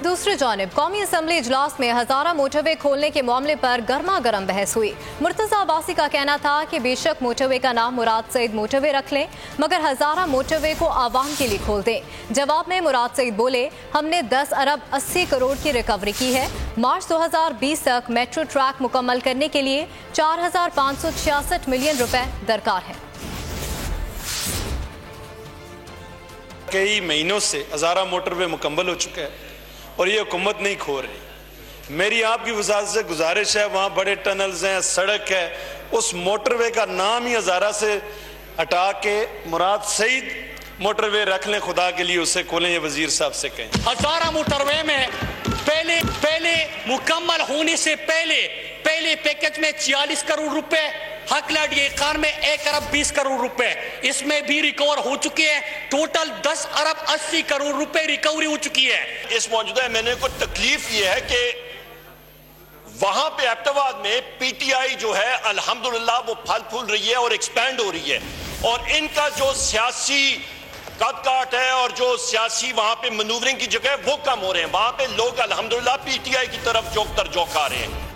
दूसरी जानिब कौमी असम्बली इजलास में हजारा मोटरवे खोलने के मामले पर गर्मा गर्म बहस हुई। मुर्तजा अब्बासी का कहना था कि बेशक मोटरवे का नाम मुराद सईद मोटरवे रख लें, मगर हजारा मोटरवे को आवाम के लिए खोल दें। जवाब में मुराद सईद बोले, हमने 10 अरब 80 करोड़ की रिकवरी की है। मार्च 2020 तक मेट्रो ट्रैक मुकम्मल करने के लिए 4566 मिलियन रुपए दरकार है। कई महीनों से हजारा मोटरवे मुकम्मल हो चुका है और ये हुकूमत नहीं खो रही। मेरी आपकी वजारत से गुजारिश है, वहाँ बड़े टनल्स हैं, सड़क है, उस मोटरवे का नाम ही हजारा से हटा के मुराद सईद मोटरवे रख लें, खुदा के लिए उसे खोलें। ये वजीर साहब से कहें। हजारा मोटरवे में पहले मुकम्मल होने से पहले पैकेज में 46 करोड़ रुपए, हकलट ये कार में 1 अरब 20 करोड़ रुपए, इसमें भी रिकवर हो चुके हैं। टोटल 10 अरब 80 करोड़ रुपए रिकवरी हो चुकी है। इस मौजूदा एमएनए को तकलीफ ये है कि वहां पे एबटाबाद में पीटीआई जो है अल्हम्दुलिल्लाह वो फल फूल रही है और एक्सपैंड हो रही है, और इनका जो सियासी कद काट है और जो सियासी वहां पे मनूवरिंग की जगह वो कम हो रहे हैं। वहां पे लोग अल्हम्दुलिल्लाह पीटीआई की तरफ जोक तर जोक आ रहे हैं।